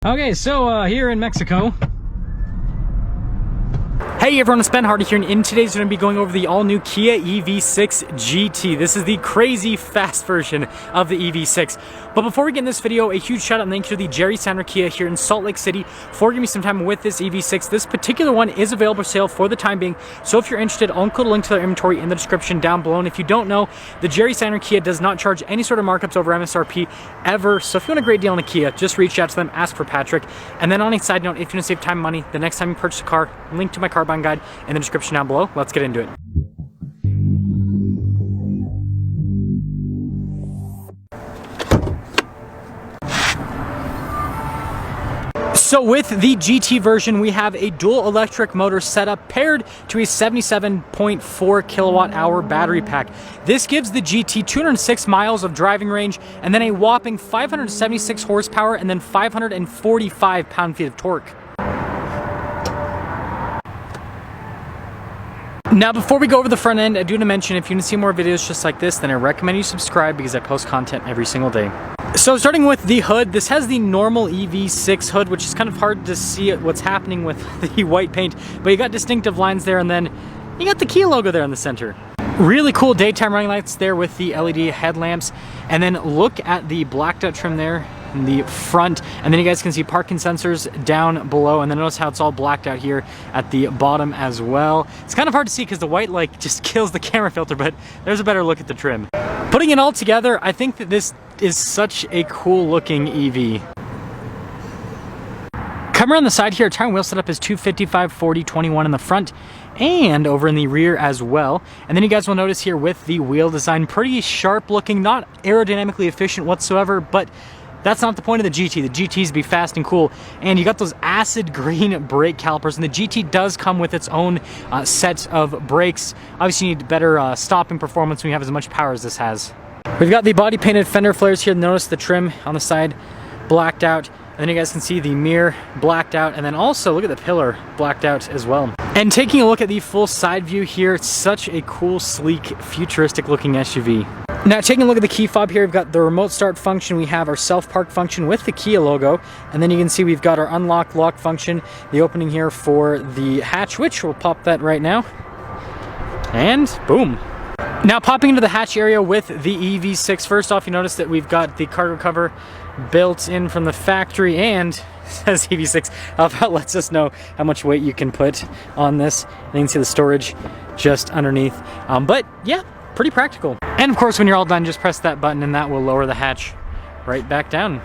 Okay, so here in Mexico. Hey everyone, it's Ben Hardy here, and in today's we're going to be going over the all-new Kia EV6 GT. This is the crazy fast version of the EV6. But before we get in this video, a huge shout out and thank you to the Jerry Sander Kia here in Salt Lake City for giving me some time with this EV6. This particular one is available for sale for the time being, so if you're interested, I'll include a link to their inventory in the description down below. And if you don't know, the Jerry Sander Kia does not charge any sort of markups over MSRP ever, so if you want a great deal on a Kia, just reach out to them, ask for Patrick. And then on a side note, if you want to save time and money, the next time you purchase a car, link to my car buying guide in the description down below. Let's get into it. So with the GT version, we have a dual electric motor setup paired to a 77.4 kilowatt hour battery pack. This gives the GT 206 miles of driving range and then a whopping 576 horsepower and then 545 pound-feet of torque. Now, before we go over the front end, I do want to mention if you want to see more videos just like this, then I recommend you subscribe because I post content every single day. So starting with the hood, this has the normal EV6 hood, which is kind of hard to see what's happening with the white paint, but you got distinctive lines there, and then you got the Kia logo there in the center. Really cool daytime running lights there with the LED headlamps, and then look at the blacked out trim there in the front, and then you guys can see parking sensors down below, and then notice how it's all blacked out here at the bottom as well. It's kind of hard to see because the white like just kills the camera filter, but there's a better look at the trim. Putting it all together, I think that this is such a cool looking EV. Coming around the side here, tire and wheel setup is 255, 40, 21 in the front and over in the rear as well. And then you guys will notice here with the wheel design, pretty sharp looking, not aerodynamically efficient whatsoever, but that's not the point of the GT. The GT's be fast and cool. And you got those acid green brake calipers, and the GT does come with its own set of brakes. Obviously you need better stopping performance when you have as much power as this has. We've got the body painted fender flares here. Notice the trim on the side blacked out. And then you guys can see the mirror blacked out, and then also look at the pillar blacked out as well. And taking a look at the full side view here, it's such a cool, sleek, futuristic looking SUV. Now taking a look at the key fob here, we've got the remote start function, we have our self-park function with the Kia logo, and then you can see we've got our unlock lock function, the opening here for the hatch, which we'll pop that right now. And boom. Now popping into the hatch area with the EV6, first off you notice that we've got the cargo cover built in from the factory, and says EV6. That lets us know how much weight you can put on this. And you can see the storage just underneath. But yeah, pretty practical. And of course, when you're all done, just press that button and that will lower the hatch right back down.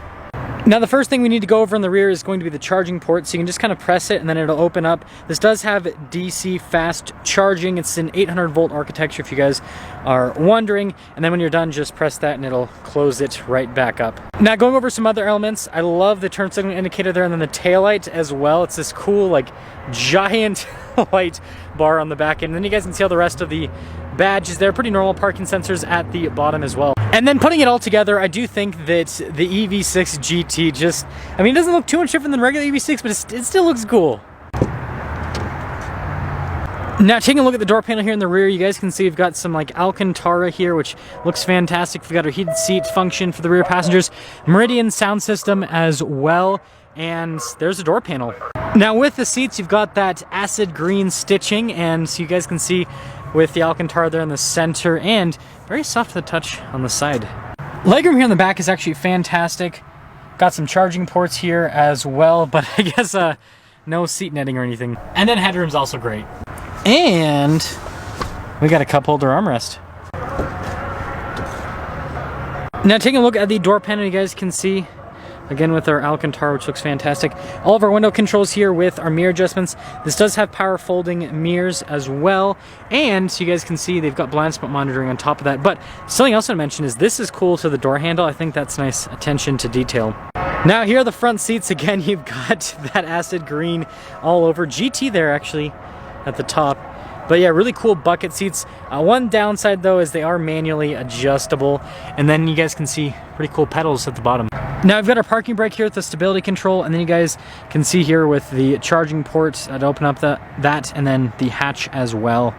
Now the first thing we need to go over in the rear is going to be the charging port, so you can just kind of press it and then it'll open up. This does have DC fast charging. It's an 800 volt architecture if you guys are wondering, and then when you're done just press that and it'll close it right back up. Now going over some other elements, I love the turn signal indicator there and then the taillight as well. It's this cool like giant light bar on the back end, and then you guys can see all the rest of the badges there. Pretty normal parking sensors at the bottom as well. And then putting it all together, I do think that the EV6 GT just, I mean, it doesn't look too much different than regular EV6, but it still looks cool. Now taking a look at the door panel here in the rear, you guys can see we've got some like Alcantara here, which looks fantastic. We've got our heated seat function for the rear passengers, Meridian sound system as well, and there's a door panel. Now with the seats, you've got that acid green stitching, and so you guys can see with the Alcantara there in the center, and very soft to the touch on the side. Legroom here in the back is actually fantastic. Got some charging ports here as well, but I guess no seat netting or anything. And then headroom's also great. And we got a cup holder armrest. Now taking a look at the door panel, you guys can see again with our Alcantara, which looks fantastic. All of our window controls here with our mirror adjustments. This does have power folding mirrors as well. And so you guys can see they've got blind spot monitoring on top of that. But something else I mentioned is this is cool to the door handle. I think that's nice attention to detail. Now here are the front seats. Again, you've got that acid green all over. GT there actually at the top. But yeah, really cool bucket seats. One downside though is they are manually adjustable. And then you guys can see pretty cool pedals at the bottom. Now I've got our parking brake here with the stability control, and then you guys can see here with the charging ports to open up that and then the hatch as well.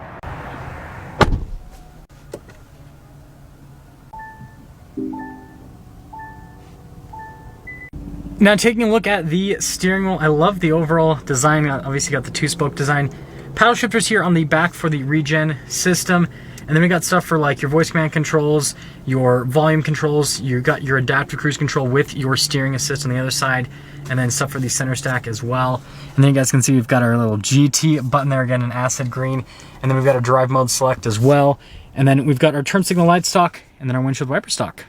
Now taking a look at the steering wheel, I love the overall design. Obviously got the 2-spoke design. Paddle shifters here on the back for the regen system. And then we got stuff for like your voice command controls, your volume controls, you got your adaptive cruise control with your steering assist on the other side, and then stuff for the center stack as well. And then you guys can see we've got our little GT button there again in acid green. And then we've got our drive mode select as well. And then we've got our turn signal light stock, and then our windshield wiper stock.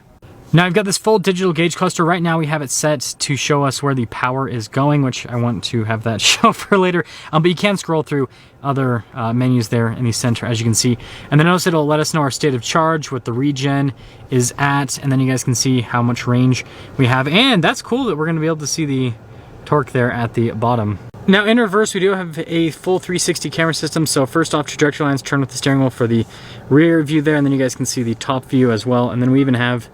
Now I've got this full digital gauge cluster. Right now we have it set to show us where the power is going, which I want to have that show for later. But you can scroll through other menus there in the center, as you can see. And then notice it'll let us know our state of charge, what the regen is at, and then you guys can see how much range we have. And that's cool that we're gonna be able to see the torque there at the bottom. Now in reverse, we do have a full 360 camera system. So first off, trajectory lines turn with the steering wheel for the rear view there, and then you guys can see the top view as well. And then we even have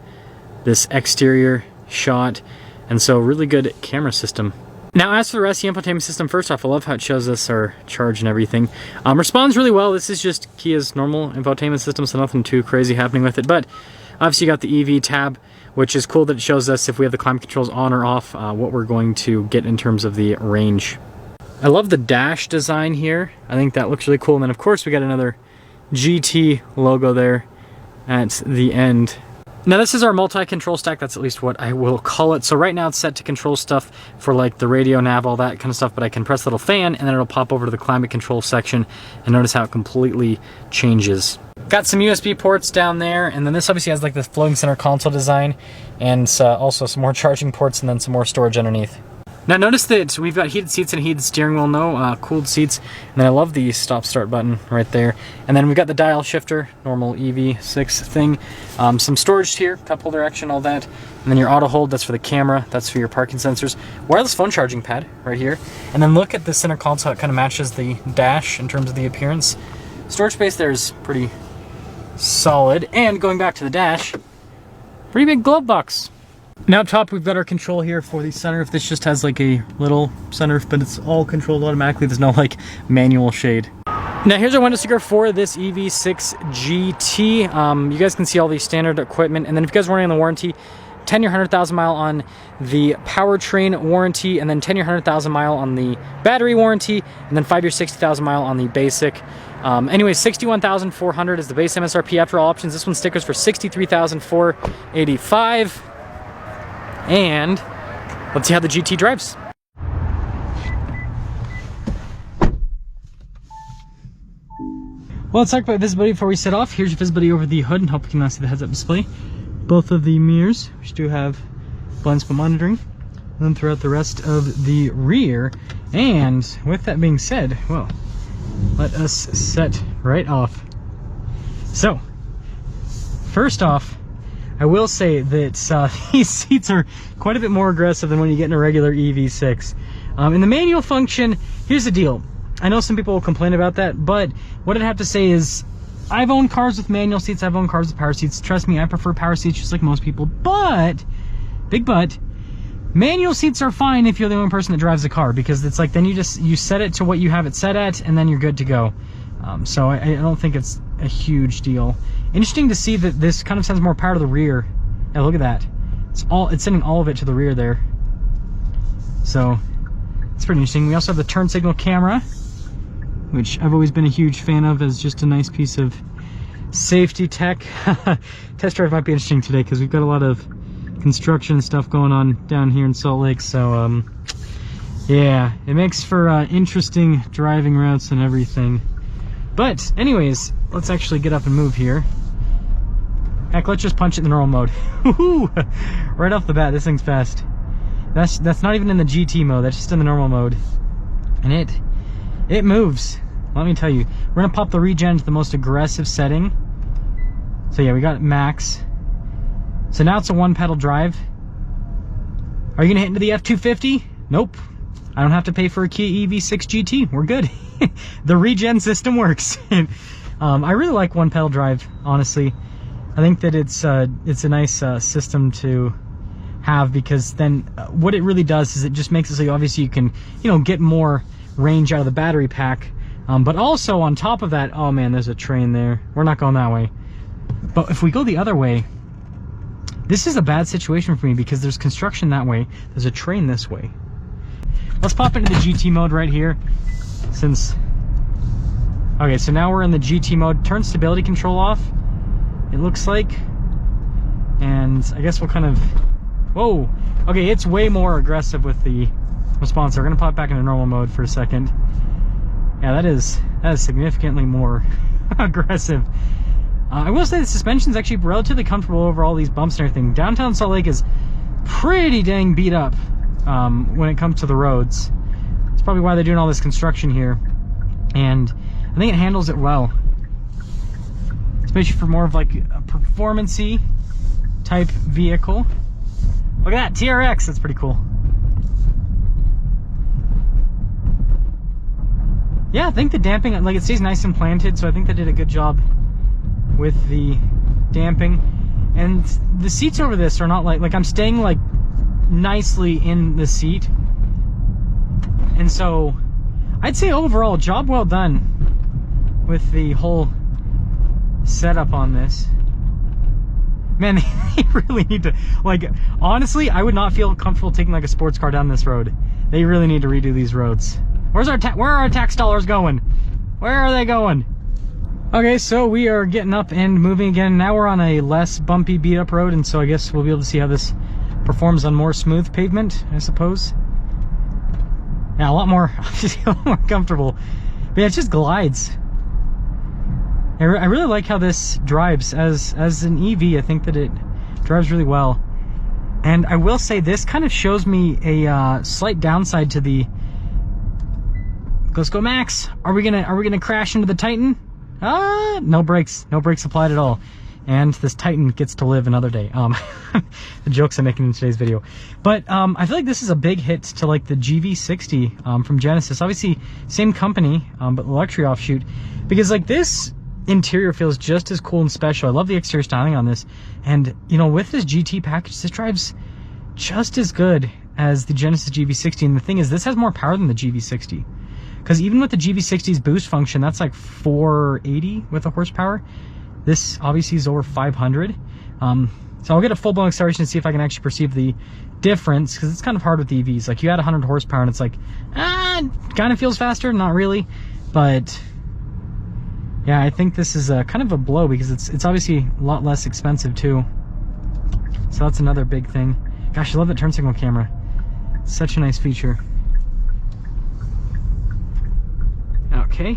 this exterior shot, and so really good camera system. Now as for the rest of the infotainment system, first off, I love how it shows us our charge and everything. Responds really well. This is just Kia's normal infotainment system, so nothing too crazy happening with it. But obviously you got the EV tab, which is cool that it shows us if we have the climate controls on or off, what we're going to get in terms of the range. I love the dash design here. I think that looks really cool. And then of course we got another GT logo there at the end. Now this is our multi-control stack, that's at least what I will call it. So right now it's set to control stuff for like the radio, nav, all that kind of stuff, but I can press the little fan and then it'll pop over to the climate control section, and notice how it completely changes. Got some USB ports down there, and then this obviously has like this floating center console design, and also some more charging ports, and then some more storage underneath. Now notice that we've got heated seats and heated steering wheel, no cooled seats. And then I love the stop start button right there. And then we've got the dial shifter, normal EV6 thing. Some storage here, cup holder action, all that. And then your auto hold, that's for the camera, that's for your parking sensors. Wireless phone charging pad right here. And then look at the center console, it kind of matches the dash in terms of the appearance. Storage space there is pretty solid. And going back to the dash, pretty big glove box. Now up top, we've got our control here for the sunroof. This just has like a little sunroof, but it's all controlled automatically. There's no like manual shade. Now here's our window sticker for this EV6 GT. You guys can see all the standard equipment. And then if you guys are running on the warranty, 10-year 100,000 mile on the powertrain warranty, and then 10-year 100,000 mile on the battery warranty, and then 5-year 60,000 mile on the basic. Anyways, 61,400 is the base MSRP after all options. This one stickers for 63,485. And let's see how the GT drives. Well, let's talk about visibility before we set off. Here's your visibility over the hood, and hope you can now see the heads-up display. Both of the mirrors, which do have blind spot monitoring, and then throughout the rest of the rear. And with that being said, well, let us set right off. So, first off, I will say that these seats are quite a bit more aggressive than when you get in a regular EV6. In the manual function, here's the deal. I know some people will complain about that, but what I'd have to say is I've owned cars with manual seats, I've owned cars with power seats. Trust me, I prefer power seats just like most people, but, big but, manual seats are fine if you're the only person that drives the car, because it's like then you set it to what you have it set at, and then you're good to go. So I don't think it's a huge deal. Interesting to see that this kind of sends more power to the rear. Yeah, look at that. It's sending all of it to the rear there. So it's pretty interesting. We also have the turn signal camera, which I've always been a huge fan of as just a nice piece of safety tech. Test drive might be interesting today because we've got a lot of construction stuff going on down here in Salt Lake. So yeah, it makes for interesting driving routes and everything. But anyways, let's actually get up and move here. Heck, let's just punch it in the normal mode. Right off the bat, this thing's fast. That's not even in the GT mode, that's just in the normal mode. And it moves. Let me tell you. We're gonna pop the regen to the most aggressive setting. So yeah, we got max. So now it's a one pedal drive. Are you gonna hit into the F250? Nope. I don't have to pay for a Kia EV6 GT. We're good. The regen system works. I really like one pedal drive, honestly. I think that it's a nice system to have, because then what it really does is it just makes it so obviously you can, get more range out of the battery pack. But also on top of that, oh man, there's a train there. We're not going that way. But if we go the other way, This is a bad situation for me because there's construction that way. There's a train this way. Let's pop into the GT mode right here. Okay, so now we're in the GT mode. Turn stability control off, it looks like. And I guess we'll kind of... Whoa! Okay, it's way more aggressive with the response. We're going to pop back into normal mode for a second. Yeah, that is significantly more aggressive. I will say the suspension is actually relatively comfortable over all these bumps and everything. Downtown Salt Lake is pretty dang beat up when it comes to the roads. It's probably why they're doing all this construction here. And I think it handles it well. Especially for more of like a performance-y type vehicle. Look at that, TRX, that's pretty cool. Yeah, I think the damping, like, it stays nice and planted, so I think they did a good job with the damping. And the seats over this are not like I'm staying like nicely in the seat. And so I'd say overall, job well done with the whole setup on this. Man, they really need to, like, honestly, I would not feel comfortable taking like a sports car down this road. They really need to redo these roads. Where are our tax dollars going? Where are they going? Okay, so we are getting up and moving again. Now we're on a less bumpy, beat up road, and so I guess we'll be able to see how this performs on more smooth pavement, I suppose. Yeah, a lot more comfortable. But yeah, it just glides. I really like how this drives as an EV. I think that it drives really well. And I will say this kind of shows me a slight downside to the... Let's go, Max. Are we gonna crash into the Titan? No brakes applied at all. And this Titan gets to live another day. The jokes I'm making in today's video. But I feel like this is a big hit to like the GV60 from Genesis. Obviously, same company, but the luxury offshoot. Because like this interior feels just as cool and special. I love the exterior styling on this. And you know, with this GT package, this drives just as good as the Genesis GV60. And the thing is, this has more power than the GV60. Because even with the GV60's boost function, that's like 480 with a horsepower. This obviously is over 500. So I'll get a full-blown acceleration to see if I can actually perceive the difference, because it's kind of hard with EVs. Like, you add 100 horsepower and it's like, kind of feels faster, not really. But yeah, I think this is kind of a blow, because it's obviously a lot less expensive too. So that's another big thing. Gosh, I love that turn signal camera. It's such a nice feature. Okay.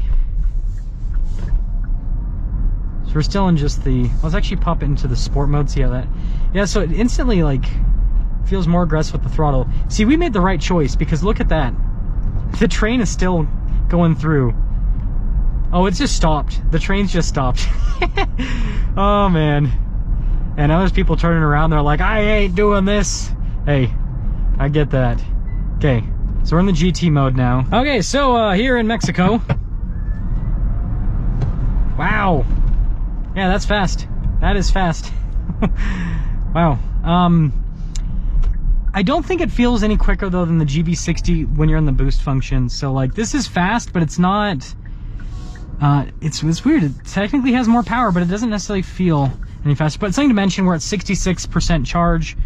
So we're still in just the... Let's actually pop it into the sport mode, see how that... Yeah, so it instantly, like, feels more aggressive with the throttle. See, we made the right choice, because look at that. The train is still going through. Oh, it's just stopped. The train's just stopped. Oh, man. And now there's people turning around. They're like, I ain't doing this. Hey, I get that. Okay, so we're in the GT mode now. Okay, so here in Mexico... Wow. Yeah, that's fast. That is fast. Wow. I don't think it feels any quicker though than the GV60 when you're in the boost function. So like, this is fast, but it's not... it's weird. It technically has more power, but it doesn't necessarily feel any faster. But something to mention, we're at 66% charge,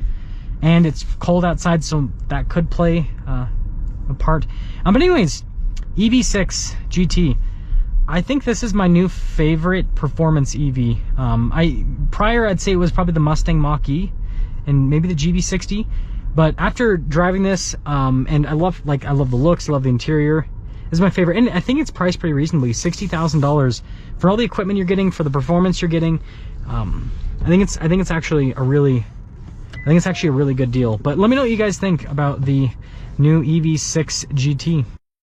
and it's cold outside, so that could play a part. But anyways, EV6 GT. I think this is my new favorite performance EV. Prior I'd say it was probably the Mustang Mach-E and maybe the GV60, but after driving this, and I love the looks, I love the interior. This is my favorite, and I think it's priced pretty reasonably, $60,000 for all the equipment you're getting, for the performance you're getting. I think it's actually a really good deal. But let me know what you guys think about the new EV6 GT.